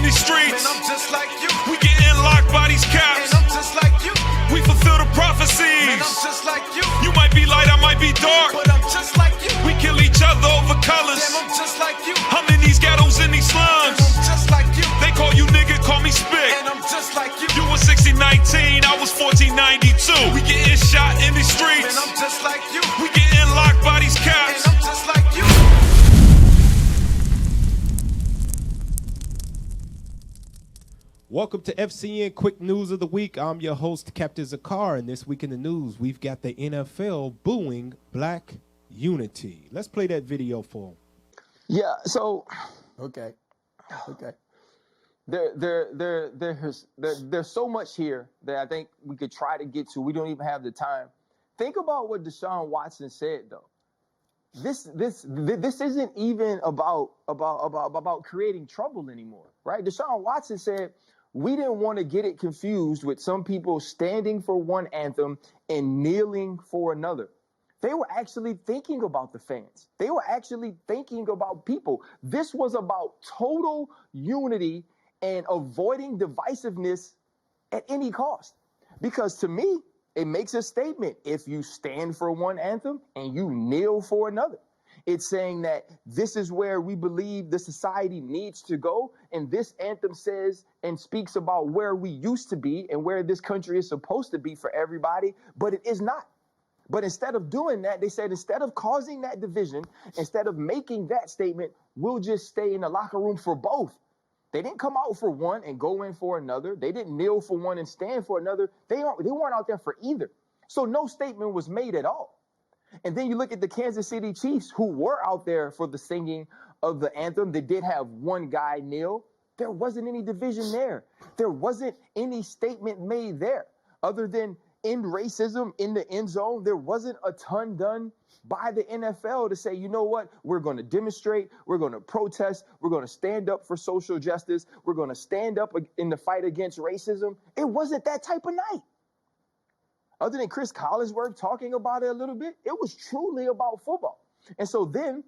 in these streets. And I'm just like you. We getting locked by these cops. And I'm just like you. We fulfill the prophecies. And I'm just like you. You might be light, I might be dark. But I'm just like you. We kill each other over colors. Damn, I'm just like you. I'm in these ghettos, in these And slums. I'm just like you. They call you nigga, call me spick. And I'm just like you. You was 1619, I was 1492. We getting shot in these streets. And I'm just like you. We getting locked by these And cops. I'm just like you. Welcome to FCN Quick News of the Week. I'm your host, Captain Zakar, and this week in the news, we've got the NFL booing Black Unity. Let's play that video for them. Yeah, so okay. There's so much here that I think we could try to get to. We don't even have the time. Think about what Deshaun Watson said though. This isn't even about creating trouble anymore, right? Deshaun Watson said we didn't want to get it confused with some people standing for one anthem and kneeling for another. They were actually thinking about the fans. They were actually thinking about people. This was about total unity and avoiding divisiveness at any cost. Because to me, it makes a statement if you stand for one anthem and you kneel for another. It's saying that this is where we believe the society needs to go. And this anthem says and speaks about where we used to be and where this country is supposed to be for everybody, but it is not. But instead of doing that, they said, instead of causing that division, instead of making that statement, we'll just stay in the locker room for both. They didn't come out for one and go in for another. They didn't kneel for one and stand for another. They weren't out there for either. So no statement was made at all. And then you look at the Kansas City Chiefs, who were out there for the singing of the anthem. They did have one guy kneel. There wasn't any division there. There wasn't any statement made there other than end racism in the end zone. There wasn't a ton done by the NFL to say, you know what, we're going to demonstrate, we're going to protest, we're going to stand up for social justice, we're going to stand up in the fight against racism. It wasn't that type of night. Other than Chris Collinsworth talking about it a little bit, it was truly about football. And so then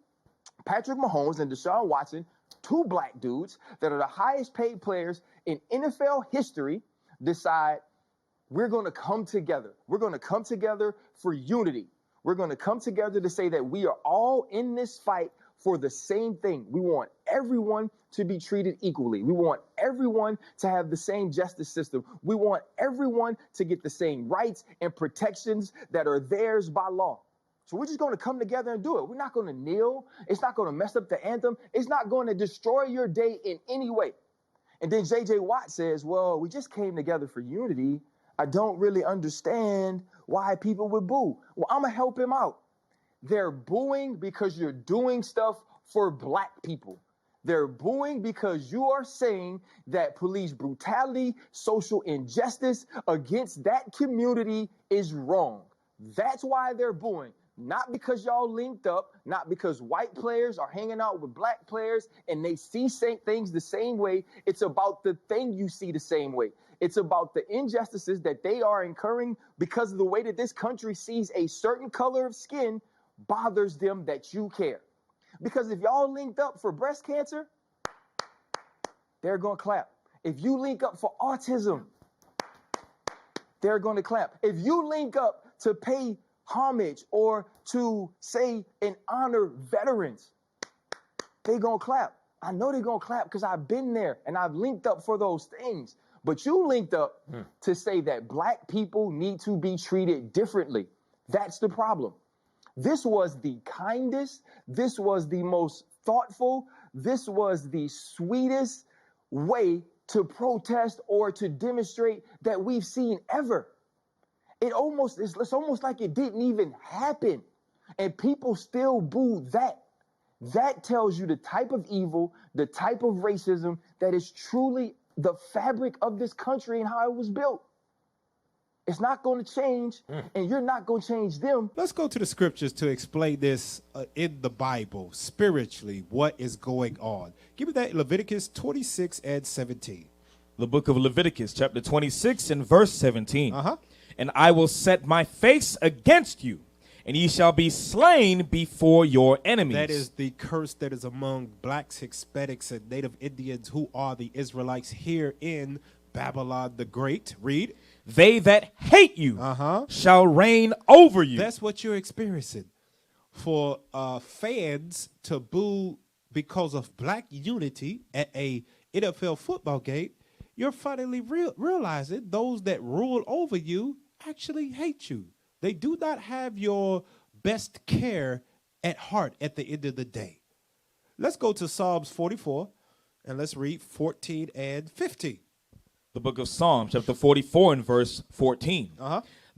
Patrick Mahomes and Deshaun Watson, two black dudes that are the highest paid players in NFL history, decide we're going to come together. We're going to come together for unity. We're going to come together to say that we are all in this fight for the same thing. We want everyone to be treated equally. We want everyone to have the same justice system. We want everyone to get the same rights and protections that are theirs by law. So we're just going to come together and do it. We're not going to kneel. It's not going to mess up the anthem. It's not going to destroy your day in any way. And then J.J. Watt says, well, we just came together for unity. I don't really understand why people would boo. Well, I'm going to help him out. They're booing because you're doing stuff for black people. They're booing because you are saying that police brutality, social injustice against that community is wrong. That's why they're booing. Not because y'all linked up, not because white players are hanging out with black players and they see things the same way. It's about the thing you see the same way. It's about the injustices that they are incurring because of the way that this country sees a certain color of skin bothers them that you care. Because if y'all linked up for breast cancer, they're going to clap. If you link up for autism, they're going to clap. If you link up to pay homage or to say and honor veterans, they're going to clap. I know they're going to clap because I've been there and I've linked up for those things. But you linked up to say that black people need to be treated differently. That's the problem. This was the kindest, this was the most thoughtful, this was the sweetest way to protest or to demonstrate that we've seen ever. It's almost like it didn't even happen. And people still boo that. That tells you the type of evil, the type of racism that is truly the fabric of this country and how it was built. It's not going to change, and you're not going to change them. Let's go to the scriptures to explain this in the Bible, spiritually, what is going on. Give me that Leviticus 26 and 17. The book of Leviticus, chapter 26 and verse 17. And I will set my face against you and ye shall be slain before your enemies. That is the curse that is among blacks, Hispanics, and Native Indians who are the Israelites here in Babylon the Great. Read. They that hate you shall reign over you. That's what you're experiencing. For fans to boo because of black unity at a NFL football game, you're finally realizing those that rule over you actually hate you. They do not have your best care at heart at the end of the day. Let's go to Psalms 44 and let's read 14 and 15. The book of Psalms, chapter 44 and verse 14.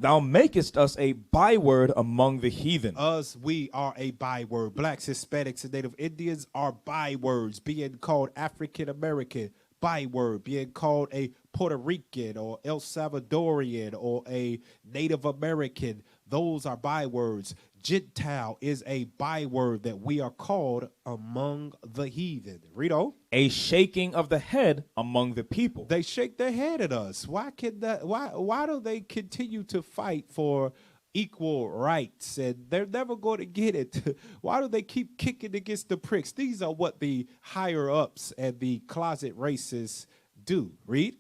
Thou makest us a byword among the heathen. Us, we are a byword. Blacks, Hispanics, and Native Indians are bywords. Being called African American, byword. Being called a Puerto Rican or El Salvadorian or a Native American, those are bywords. Gentile is a byword that we are called among the heathen. Read on. A shaking of the head among the people. They shake their head at us. Why do they continue to fight for equal rights? And they're never going to get it. Why do they keep kicking against the pricks? These are what the higher ups and the closet racists do. Read.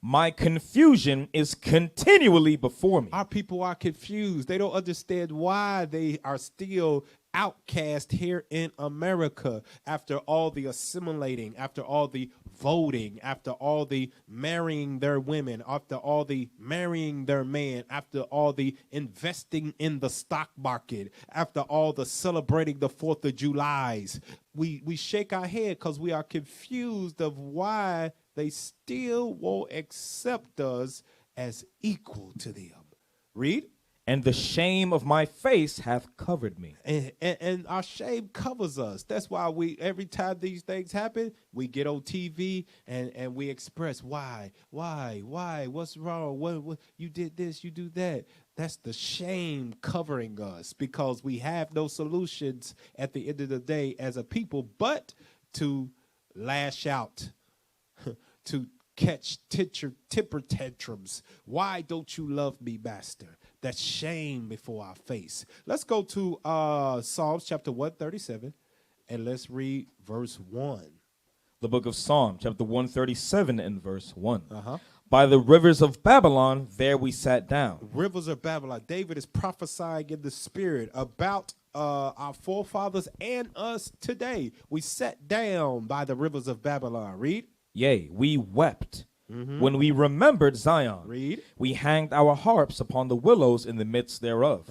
My confusion is continually before me. Our people are confused. They don't understand why they are still outcast here in America after all the assimilating, after all the voting, after all the marrying their women, after all the marrying their man, after all the investing in the stock market, after all the celebrating the 4th of Julys. We shake our head because we are confused of why they still won't accept us as equal to them. Read. And the shame of my face hath covered me. And our shame covers us. That's why every time these things happen, we get on TV and we express why, what's wrong, what you did this, you do that. That's the shame covering us because we have no solutions at the end of the day as a people but to lash out, to catch temper tantrums. Why don't you love me, master? That's shame before our face. Let's go to Psalms chapter 137 and let's read verse 1. The book of Psalms, chapter 137 and verse 1. By the rivers of Babylon, there we sat down. Rivers of Babylon. David is prophesying in the spirit about our forefathers and us today. We sat down by the rivers of Babylon. Read. Yea, we wept when we remembered Zion. Read. We hanged our harps upon the willows in the midst thereof.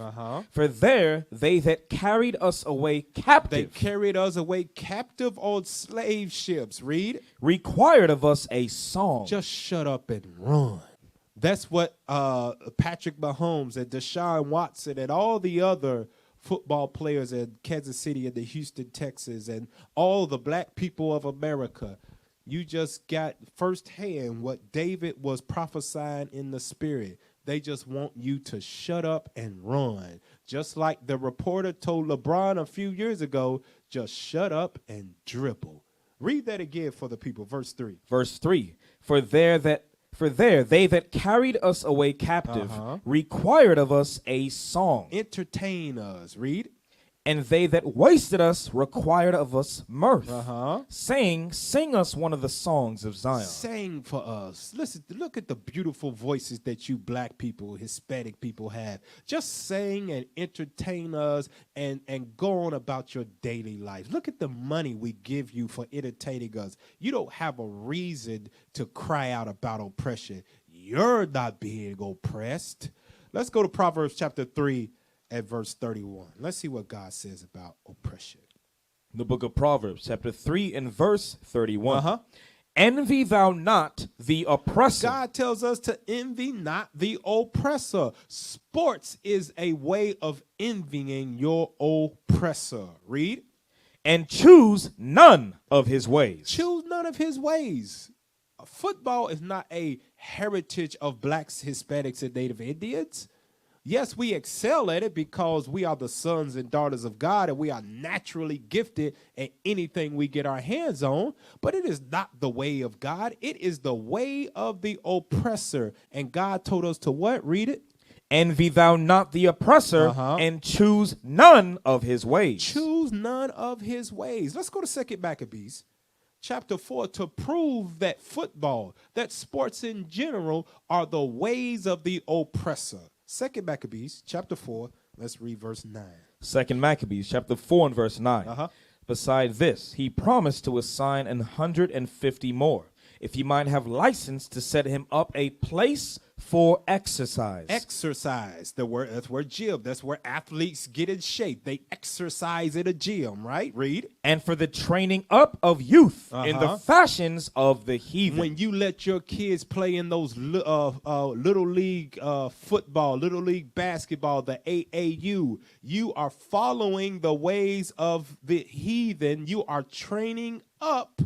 For there they that carried us away captive. They carried us away captive on slave ships. Read. Required of us a song. Just shut up and run. That's what Patrick Mahomes and Deshaun Watson and all the other football players in Kansas City and the Houston, Texas, and all the black people of America. You just got firsthand what David was prophesying in the spirit. They just want you to shut up and run. Just like the reporter told LeBron a few years ago, just shut up and dribble. Read that again for the people. Verse 3. Verse 3. For there they that carried us away captive required of us a song. Entertain us. Read. And they that wasted us required of us mirth, saying, sing us one of the songs of Zion. Sing for us. Listen, look at the beautiful voices that you black people, Hispanic people have. Just sing and entertain us and go on about your daily life. Look at the money we give you for entertaining us. You don't have a reason to cry out about oppression. You're not being oppressed. Let's go to Proverbs chapter 3. At verse 31. Let's see what God says about oppression. The book of Proverbs, chapter 3 and verse 31. Envy thou not the oppressor. God tells us to envy not the oppressor. Sports is a way of envying your oppressor. Read. And choose none of his ways. Choose none of his ways. Football is not a heritage of blacks, Hispanics, and Native Indians. Yes, we excel at it because we are the sons and daughters of God and we are naturally gifted at anything we get our hands on. But it is not the way of God. It is the way of the oppressor. And God told us to what? Read it. Envy thou not the oppressor, Uh-huh. and choose none of his ways. Choose none of his ways. Let's go to 2 Maccabees, chapter 4, to prove that football, that sports in general, are the ways of the oppressor. 2 Maccabees, chapter 4, let's read verse 9. 2 Maccabees chapter 4 and verse 9. Uh-huh. Beside this, he promised to assign 150 more, if he might have license to set him up a place for exercise. Exercise. That's where gym. That's where athletes get in shape. They exercise in a gym, right? Read. And for the training up of youth in the Uh-huh. fashions of the heathen. When you let your kids play in those little league football, little league basketball, the AAU, you are following the ways of the heathen. You are training up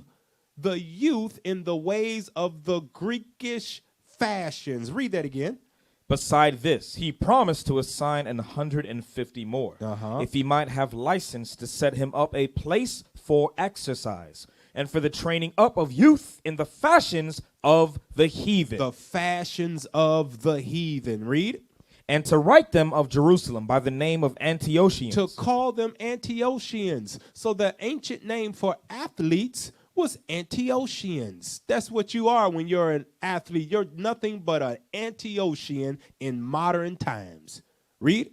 the youth in the ways of the Greekish fashions. Read that again. Beside this, he promised to assign 150 more, Uh-huh. if he might have license to set him up a place for exercise, and for the training up of youth in the fashions of the heathen. The fashions of the heathen. Read. And to write them of Jerusalem by the name of Antiochians. To call them Antiochians. So the ancient name for athletes was Antiochians. That's what you are when you're an athlete. You're nothing but an Antiochian in modern times. Read.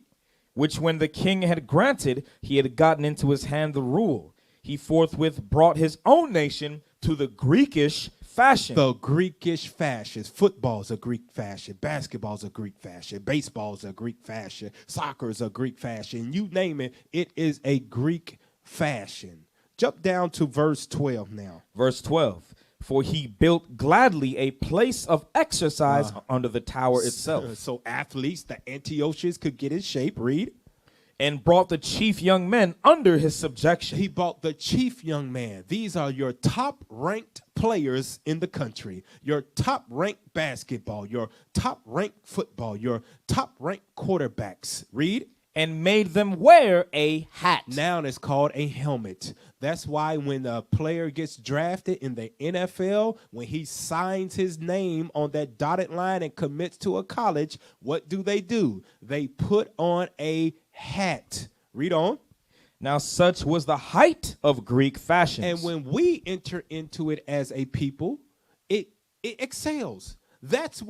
Which when the king had granted, he had gotten into his hand the rule. He forthwith brought his own nation to the Greekish fashion. The Greekish fashions. Football's a Greek fashion. Basketball's a Greek fashion. Baseball's a Greek fashion. Soccer's a Greek fashion. You name it, it is a Greek fashion. Jump down to verse 12 now. Verse 12. For he built gladly a place of exercise under the tower itself. So athletes, the Antiochians, could get in shape. Read. And brought the chief young men under his subjection. He bought the chief young man. These are your top-ranked players in the country. Your top-ranked basketball, your top-ranked football, your top-ranked quarterbacks. Read. And made them wear a hat. Now it's called a helmet. That's why when a player gets drafted in the NFL, when he signs his name on that dotted line and commits to a college, what do? They put on a hat. Read on. Now such was the height of Greek fashions. And when we enter into it as a people, it excels. That's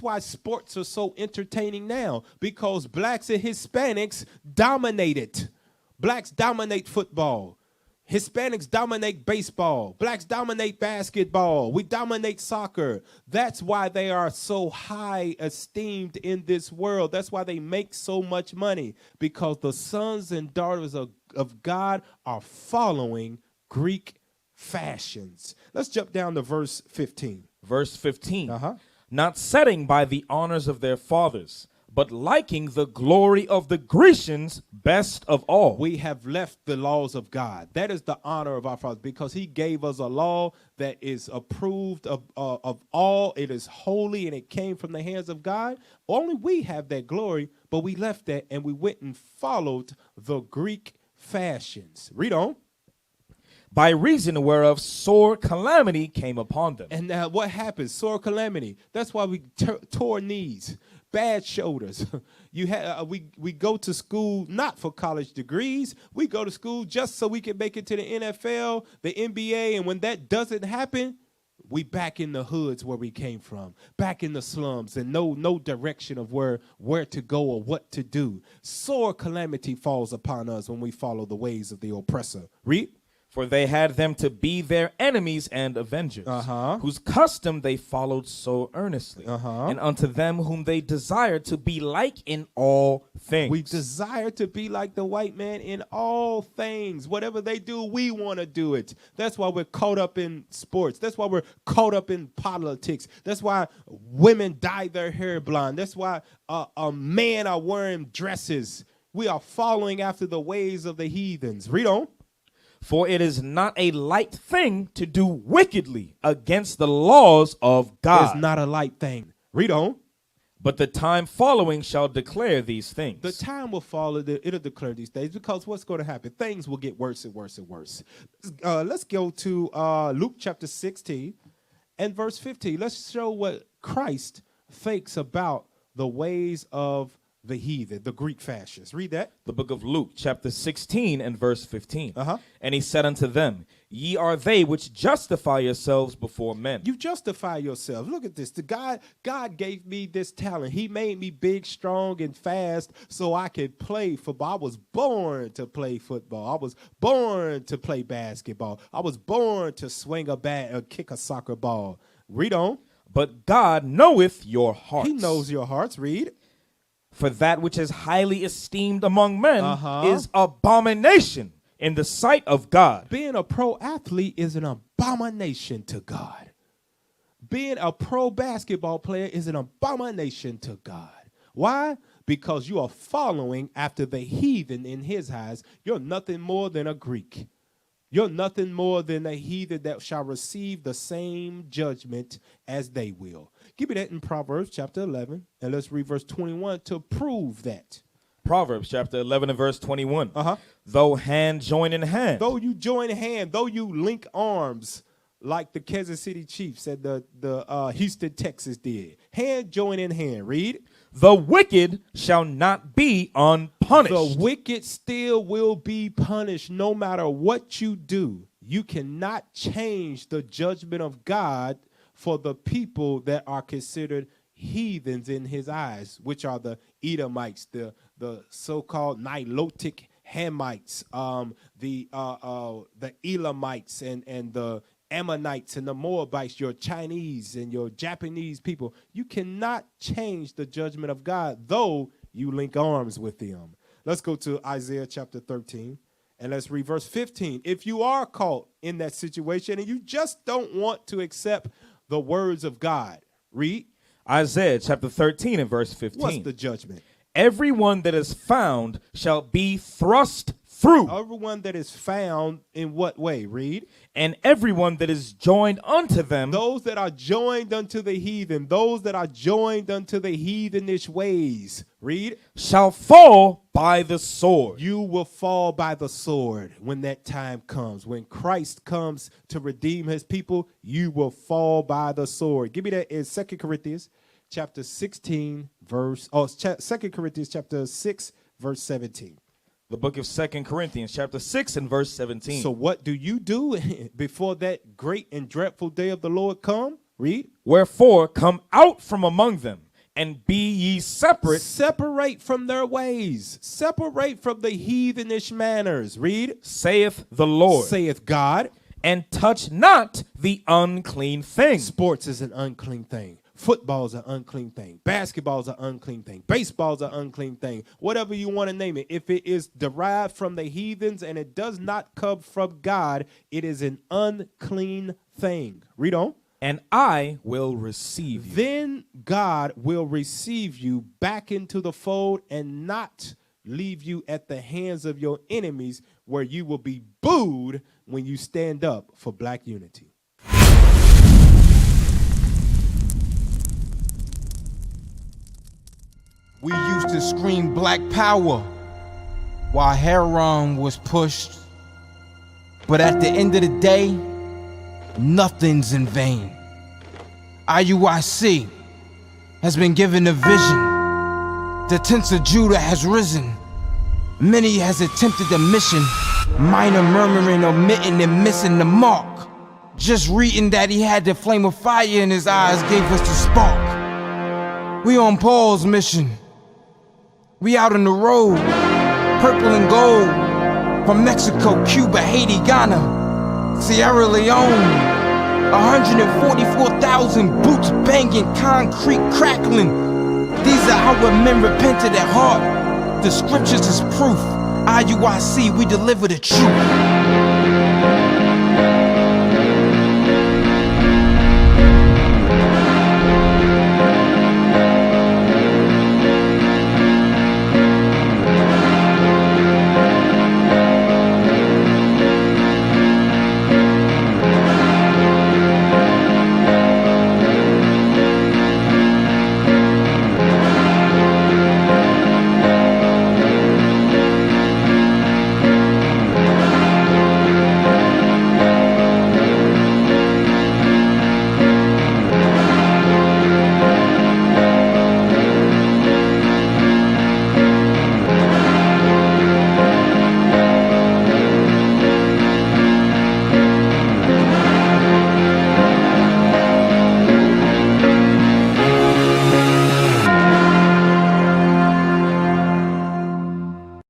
why sports are so entertaining now, because blacks and Hispanics dominate it. Blacks dominate football. Hispanics dominate baseball. Blacks dominate basketball. We dominate soccer. That's why they are so high esteemed in this world. That's why they make so much money, because the sons and daughters of God are following Greek fashions. Let's jump down to verse 15. Verse 15. Uh-huh. Not setting by the honors of their fathers, but liking the glory of the Grecians best of all. We have left the laws of God. That is the honor of our fathers, because he gave us a law that is approved of all. It is holy, and it came from the hands of God. Only we have that glory, but we left that and we went and followed the Greek fashions. Read on. By reason whereof sore calamity came upon them. And now what happens? Sore calamity. That's why we tore knees, bad shoulders. We go to school not for college degrees. We go to school just so we can make it to the NFL, the NBA, and when that doesn't happen, we back in the hoods where we came from, back in the slums, and no direction of where to go or what to do. Sore calamity falls upon us when we follow the ways of the oppressor. Read. For they had them to be their enemies and avengers, whose custom they followed so earnestly, and unto them whom they desired to be like in all things. We desire to be like the white man in all things. Whatever they do, we want to do it. That's why we're caught up in sports. That's why we're caught up in politics. That's why women dye their hair blonde. That's why men are wearing dresses. We are following after the ways of the heathens. Read on. For it is not a light thing to do wickedly against the laws of God. It's not a light thing. Read on. But the time following shall declare these things. The time will follow. It'll declare these days, because what's going to happen? Things will get worse and worse and worse. Let's go to Luke chapter 16 and verse 15. Let's show what Christ thinks about the ways of the heathen, the Greek fascists. Read that. The book of Luke, chapter 16 and verse 15. Uh-huh. And he said unto them, ye are they which justify yourselves before men. You justify yourself. Look at this. God gave me this talent. He made me big, strong, and fast so I could play football. I was born to play football. I was born to play basketball. I was born to swing a bat or kick a soccer ball. Read on. But God knoweth your hearts. He knows your hearts. Read. For that which is highly esteemed among men Uh-huh. is abomination in the sight of God. Being a pro athlete is an abomination to God. Being a pro basketball player is an abomination to God. Why? Because you are following after the heathen in his eyes. You're nothing more than a Greek. You're nothing more than a heathen that shall receive the same judgment as they will. Give me that in Proverbs chapter 11, and let's read verse 21 to prove that. Proverbs chapter 11 and verse 21. Uh-huh. Though hand join in hand. Though you join hand, though you link arms like the Kansas City Chiefs and the Houston Texans did. Hand join in hand. Read. The wicked shall not be unpunished. The wicked still will be punished no matter what you do. You cannot change the judgment of God for the people that are considered heathens in his eyes, which are the Edomites, the so-called Nilotic Hamites, the Elamites and the Ammonites and the Moabites, your Chinese and your Japanese people. You cannot change the judgment of God, though you link arms with them. Let's go to Isaiah chapter 13, and let's read verse 15. If you are caught in that situation and you just don't want to accept the words of God, read. Isaiah chapter 13 and verse 15. What's the judgment? Everyone that is found shall be thrust through. Everyone that is found in what way? Read. And everyone that is joined unto them. Those that are joined unto the heathen, those that are joined unto the heathenish ways. Read. Shall fall by the sword. You will fall by the sword when that time comes. When Christ comes to redeem his people, you will fall by the sword. Give me that in 2 Corinthians chapter 16 verse, 2 Corinthians chapter 6 verse 17. The book of 2 Corinthians chapter 6 and verse 17. So what do you do before that great and dreadful day of the Lord come? Read. Wherefore come out from among them, and be ye separate. Separate from their ways. Separate from the heathenish manners. Read. Saith the Lord. Saith God. And touch not the unclean thing. Sports is an unclean thing. Football is an unclean thing. Basketball is an unclean thing. Baseball is an unclean thing. Whatever you want to name it. If it is derived from the heathens and it does not come from God, it is an unclean thing. Read on. And I will receive you. Then God will receive you back into the fold and not leave you at the hands of your enemies, where you will be booed when you stand up for black unity. We used to scream black power while heroin was pushed. But at the end of the day, nothing's in vain. IUIC has been given a vision. The tents of Judah has risen. Many has attempted the mission. Minor murmuring, omitting, and missing the mark. Just reading that he had the flame of fire in his eyes gave us the spark. We on Paul's mission. We out on the road, purple and gold, from Mexico, Cuba, Haiti, Ghana, Sierra Leone. 144,000 boots banging, concrete crackling. These are our men repented at heart. The scriptures is proof. IUIC, we deliver the truth.